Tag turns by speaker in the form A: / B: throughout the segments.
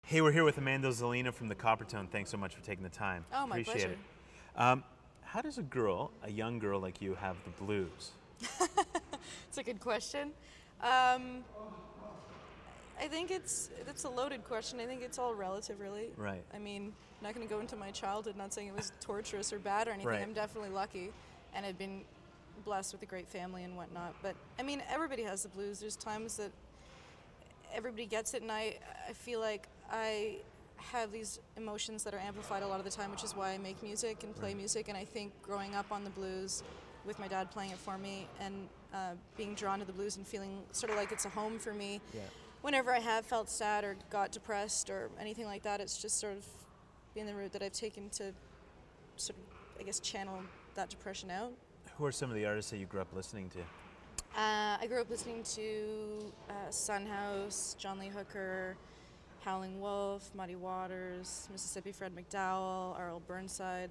A: Hey, we're here with Amanda Zelina from the Coppertone. Thanks so much for taking the time.
B: Oh, my
A: Appreciate
B: pleasure.
A: it. How does a young girl like you, have the blues?
B: It's a good question. I think it's a loaded question. I think it's all relative, really.
A: Right.
B: I mean, I'm not going to go into my childhood, not saying it was torturous or bad or anything.
A: Right.
B: I'm definitely lucky, and I've been blessed with a great family and whatnot. But, I mean, everybody has the blues. There's times that everybody gets it, and I feel like I have these emotions that are amplified a lot of the time, which is why I make music and play music. And I think growing up on the blues with my dad playing it for me and being drawn to the blues and feeling sort of like it's a home for me, whenever I have felt sad or got depressed or anything like that, it's just sort of been the route that I've taken to sort of, I guess, channel that depression out.
A: Who are some of the artists that you grew up listening to?
B: I grew up listening to Sunhouse, John Lee Hooker, Howling Wolf, Muddy Waters, Mississippi Fred McDowell, R.L. Burnside,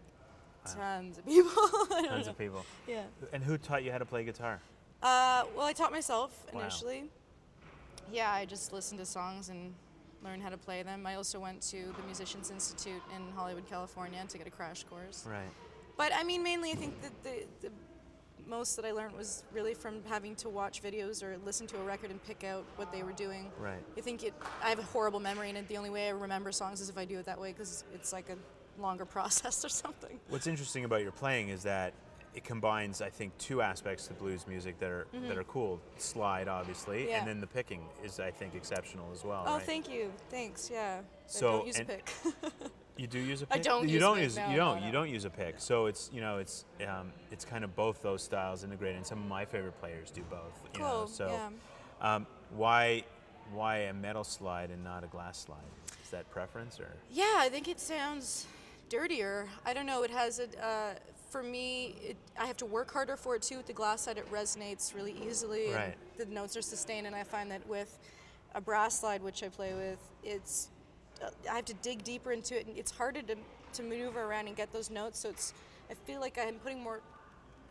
B: tons of people.
A: Tons of people.
B: Yeah.
A: And who taught you how to play guitar?
B: Well, I taught myself
A: Wow.
B: initially. Yeah, I just listened to songs and learned how to play them. I also went to the Musicians Institute in Hollywood, California to get a crash course.
A: Right.
B: But I mean, mainly I think that the most that I learned was really from having to watch videos or listen to a record and pick out what they were doing.
A: Right.
B: I have a horrible memory, and the only way I remember songs is if I do it that way, because it's like a longer process or something.
A: What's interesting about your playing is that it combines, I think, two aspects to blues music that are cool. Slide, obviously,
B: Yeah.
A: and then the picking is, I think, exceptional as well.
B: Oh,
A: right?
B: thank you. Thanks. Yeah.
A: So,
B: I don't use a
A: and-
B: pick.
A: You do use a pick?
B: I don't
A: you
B: use
A: don't
B: a pick,
A: use
B: no,
A: you don't
B: no,
A: you
B: no.
A: don't use a pick. So it's it's kind of both those styles integrated, and some of my favorite players do both. You know?
B: Cool,
A: So
B: yeah.
A: why a metal slide and not a glass slide? Is that preference or?
B: Yeah, I think it sounds dirtier. I don't know. It has a. For me, I have to work harder for it too. With the glass side, it resonates really easily, and
A: Right.
B: the notes are sustained. And I find that with a brass slide, which I play with, it's I have to dig deeper into it, and it's harder to maneuver around and get those notes. So I feel like I'm putting more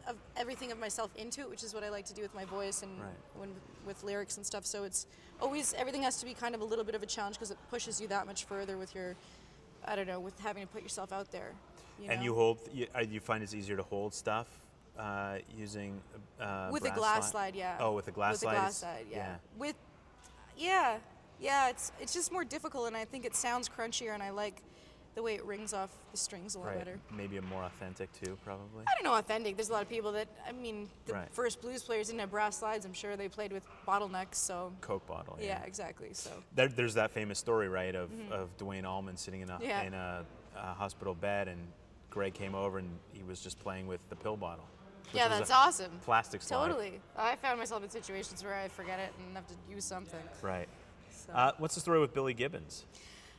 B: of everything of myself into it, which is what I like to do with my voice and
A: Right.
B: with lyrics and stuff. So it's always, everything has to be kind of a little bit of a challenge because it pushes you that much further with your, I don't know, with having to put yourself out there.
A: And
B: know?
A: you find it's easier to hold stuff using
B: With a
A: brass
B: glass slide, yeah.
A: Oh, with a glass slide.
B: With a glass slide, yeah. Yeah, it's just more difficult, and I think it sounds crunchier, and I like the way it rings off the strings a lot
A: Right.
B: better.
A: Maybe a more authentic too, probably.
B: I don't know, authentic. There's a lot of people that, I mean, the
A: Right.
B: first blues players didn't have brass slides. I'm sure they played with bottlenecks, so.
A: Coke bottle.
B: Yeah, exactly. So.
A: There's that famous story, right, of Dwayne Allman sitting in
B: Yeah.
A: a hospital bed, and Greg came over and he was just playing with the pill bottle. which
B: Yeah,
A: was
B: that's
A: a
B: awesome.
A: Plastic slide.
B: Totally. I found myself in situations where I forget it and have to use something.
A: Right.
B: So.
A: What's the story with Billy Gibbons?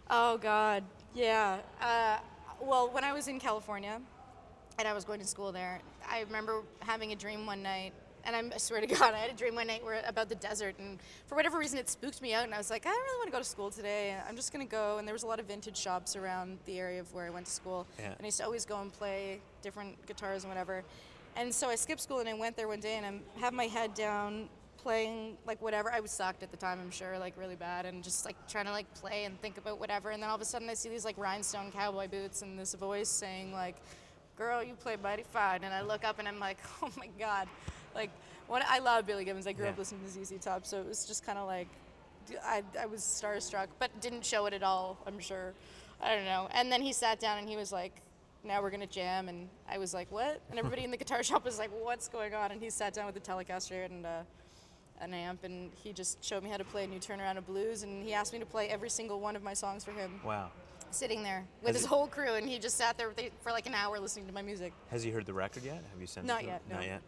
B: Oh, God. Yeah. Well, when I was in California and I was going to school there, I remember having a dream one night, and I swear to God, I had a dream one night about the desert, and for whatever reason, it spooked me out, and I was like, I don't really want to go to school today. I'm just going to go, and there was a lot of vintage shops around the area of where I went to school,
A: Yeah.
B: and I used to always go and play different guitars and whatever. And so I skipped school, and I went there one day, and I have my head down, playing like whatever. I was sucked at the time, I'm sure, like really bad, and just like trying to like play and think about whatever. And then all of a sudden I see these like rhinestone cowboy boots and this voice saying like, girl, you play mighty fine. And I look up and I'm like, oh my God. Like, I love Billy Gibbons. I grew up listening to ZZ Top, so it was just kind of like, I was starstruck, but didn't show it at all, I'm sure. I don't know. And then he sat down and he was like, now we're gonna jam, and I was like, what? And everybody in the guitar shop was like, what's going on? And he sat down with a Telecaster and an amp, and he just showed me how to play a new turnaround of blues, and he asked me to play every single one of my songs for him.
A: Wow.
B: Sitting there with his whole crew, and he just sat there for like an hour listening to my music.
A: Has he heard the record yet? Have you sent
B: Not
A: it to
B: yet,
A: him?
B: no.
A: Not yet.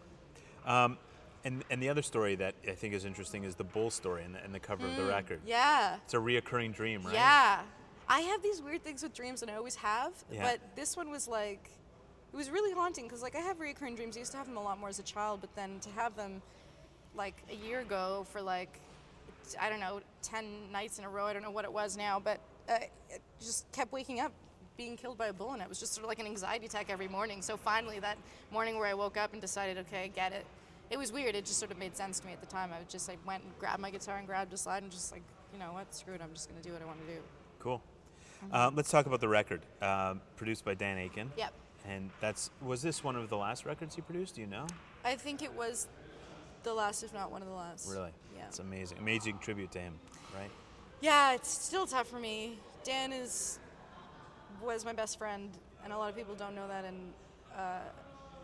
A: And the other story that I think is interesting is the bull story and the cover of the record.
B: Yeah.
A: It's a reoccurring dream, right?
B: Yeah. I have these weird things with dreams, and I always have,
A: Yeah.
B: but this one was like, it was really haunting, because like I have recurring dreams. I used to have them a lot more as a child, but then to have them like a year ago for like, I don't know, 10 nights in a row, I don't know what it was now, but it just kept waking up being killed by a bull, and it was just sort of like an anxiety attack every morning. So finally that morning where I woke up and decided, okay, I get it. It was weird. It just sort of made sense to me at the time. I went and grabbed my guitar and grabbed a slide and just like, you know what, screw it, I'm just going to do what I want to do.
A: Cool. Let's talk about the record. Produced by Daniken.
B: Yep.
A: And was this one of the last records you produced? Do you know?
B: I think it was the last, if not one of the last.
A: Really?
B: Yeah.
A: It's amazing. Amazing tribute to him, right?
B: Yeah, it's still tough for me. Dan was my best friend, and a lot of people don't know that. And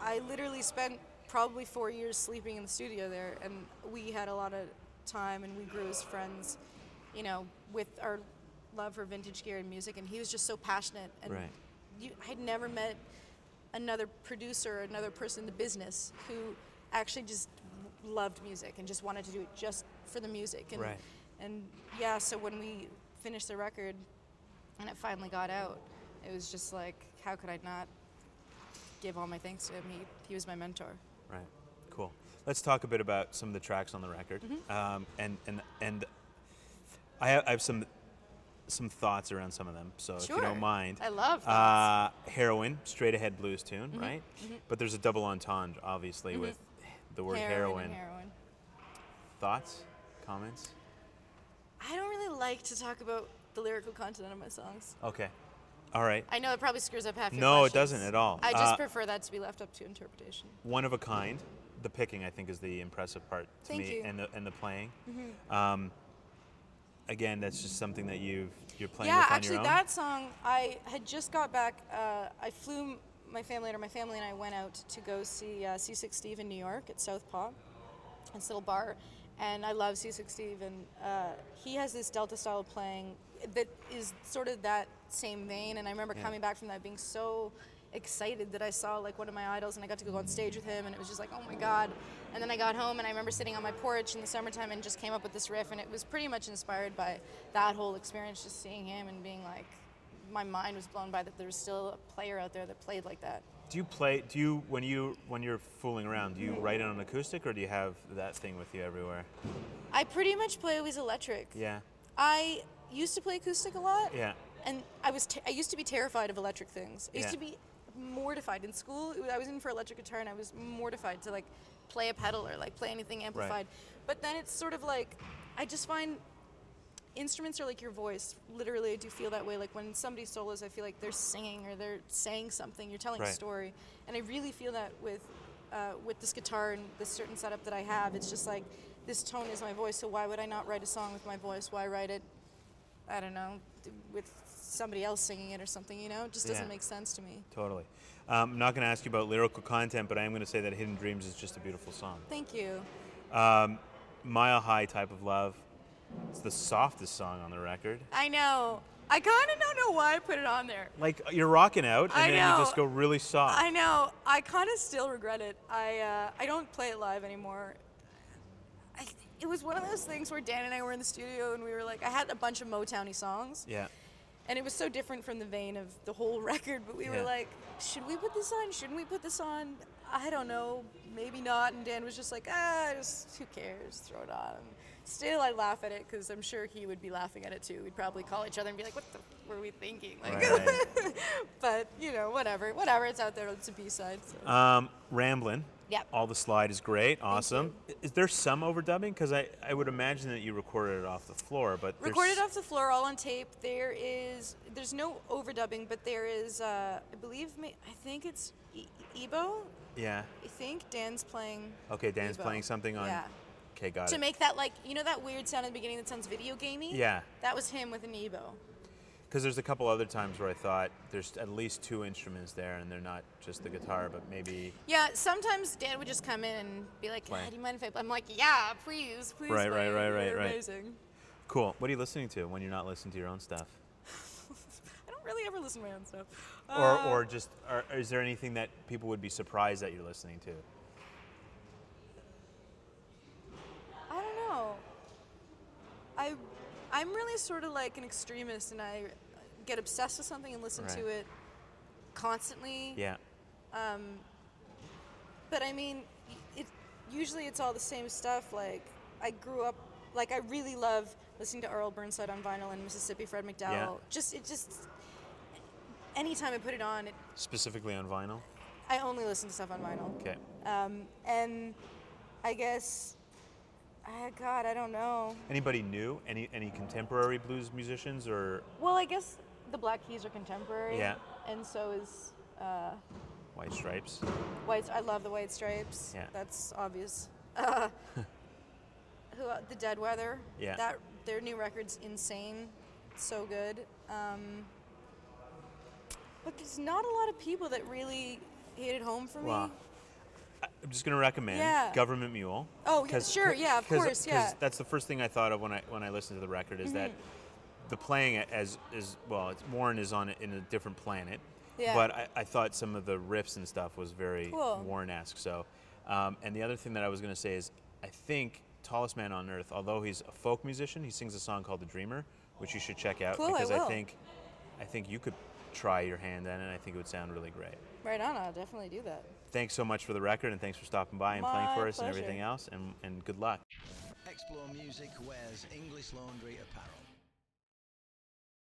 B: I literally spent probably 4 years sleeping in the studio there, and we had a lot of time, and we grew as friends, you know, with our love for vintage gear and music. And he was just so passionate. And
A: Right.
B: I'd never met another producer, another person in the business who actually just loved music and just wanted to do it just for the music. And,
A: Right.
B: and yeah, so when we finished the record and it finally got out, it was just like, how could I not give all my thanks to him? He was my mentor.
A: Right. Cool. Let's talk a bit about some of the tracks on the record. And I have some thoughts around some of them. So
B: Sure.
A: if you don't mind.
B: I love thoughts.
A: Heroin, straight ahead blues tune, right? But there's a double entendre, obviously, with the word heroin.
B: And heroin.
A: Thoughts? Comments?
B: I don't really like to talk about the lyrical content of my songs.
A: Okay. All right.
B: I know it probably screws up half your
A: No, it
B: questions.
A: doesn't at all.
B: I just prefer that to be left up to interpretation.
A: One of a kind. The picking, I think, is the impressive part to
B: Thank
A: me,
B: you.
A: and the playing. Again, that's just something that you're playing
B: Yeah,
A: with on
B: actually,
A: your own.
B: that song, I had just got back. I flew my family and I went out to go see Seasick Steve in New York at Southpaw, this little bar. And I love Seasick Steve, and he has this Delta style of playing that is sort of that same vein. And I remember coming back from that being so excited that I saw like one of my idols, and I got to go on stage with him, and it was just like, oh my God. And then I got home, and I remember sitting on my porch in the summertime and just came up with this riff, and it was pretty much inspired by that whole experience, just seeing him and being like, my mind was blown by that there was still a player out there that played like that.
A: When you're fooling around, do you write it on acoustic, or do you have that thing with you everywhere?
B: I pretty much play always electric.
A: Yeah.
B: I used to play acoustic a lot.
A: Yeah.
B: And I used to be terrified of electric things. I used to be mortified in school. I was in for electric guitar, and I was mortified to like play a pedal or like play anything amplified.
A: Right.
B: But then it's sort of like, I just find instruments are like your voice. Literally, I do feel that way. Like when somebody solos, I feel like they're singing or they're saying something. You're telling a story, and I really feel that with this guitar and this certain setup that I have. It's just like, this tone is my voice. So why would I not write a song with my voice? Why write it, I don't know, with somebody else singing it or something? You know, it just doesn't make sense to me.
A: Totally. I'm not going to ask you about lyrical content, but I am going to say that Hidden Dreams is just a beautiful song.
B: Thank you.
A: Mile High Type of Love. It's the softest song on the record.
B: I know. I kind of don't know why I put it on there.
A: Like, you're rocking out, and
B: I
A: then
B: know.
A: you just go really soft.
B: I know. I kind of still regret it. I don't play it live anymore. It was one of those things where Dan and I were in the studio, and we were like, I had a bunch of Motowny songs.
A: Yeah.
B: And it was so different from the vein of the whole record, but we were like, should we put this on? Shouldn't we put this on? I don't know, maybe not. And Dan was just like, just who cares? Throw it on. Still, I laugh at it because I'm sure he would be laughing at it too. We'd probably call each other and be like, what the were we thinking? Like,
A: Right.
B: But, you know, whatever, it's out there. It's a B-side. So.
A: Ramblin'.
B: Yep.
A: All the Slide is great. Awesome. Is there some overdubbing? Because I would imagine that you recorded it off the floor, but
B: Recorded off the floor, all on tape. There's no overdubbing, but there is, I think it's Ebo.
A: Yeah.
B: I think Dan's playing.
A: Okay, Dan's
B: Ebo.
A: playing something on.
B: Yeah.
A: Okay, got
B: To
A: it.
B: make that, like, you know that weird sound at the beginning that sounds video gamey?
A: Yeah.
B: That was him with an Ebo.
A: Because there's a couple other times where I thought there's at least two instruments there, and they're not just the guitar, but maybe.
B: Yeah, sometimes Dan would just come in and be like,
A: Play.
B: do you mind if I play? I'm like, yeah, please play.
A: Right.
B: You're amazing.
A: Cool. What are you listening to when you're not listening to your own stuff?
B: I don't really ever listen to my own stuff.
A: Or is there anything that people would be surprised that you're listening to?
B: I don't know. I'm really sort of like an extremist, and I get obsessed with something and listen to it constantly.
A: Yeah.
B: But I mean, usually it's all the same stuff. Like, I grew up, like, I really love listening to Earl Burnside on vinyl and Mississippi Fred McDowell.
A: Yeah.
B: Anytime I put it on,
A: Specifically on vinyl?
B: I only listen to stuff on vinyl.
A: Okay.
B: And I guess God, I don't know.
A: Anybody new? Any contemporary blues musicians or
B: Well, I guess the Black Keys are contemporary.
A: Yeah.
B: And so is
A: White Stripes?
B: White. I love the White Stripes.
A: Yeah.
B: That's obvious. The Dead Weather.
A: Yeah.
B: Their new record's insane. So good. But there's not a lot of people that really hit it home for me.
A: Well, I'm just going to recommend Government Mule.
B: Oh, yeah, sure, yeah, of course, yeah.
A: Because that's the first thing I thought of when I listened to the record is that the playing is well, Warren is on it in a different planet.
B: Yeah.
A: But I thought some of the riffs and stuff was very
B: Cool.
A: Warren-esque. So, and the other thing that I was going to say is I think Tallest Man on Earth, although he's a folk musician, he sings a song called The Dreamer, which you should check out
B: Cool,
A: because
B: I will.
A: I think you could try your hand at it, and I think it would sound really great.
B: Right on, I'll definitely do that.
A: Thanks so much for the record, and thanks for stopping by and
B: My
A: playing for us and
B: pleasure.
A: everything else, and good luck.
C: ExploreMusic wears English Laundry apparel.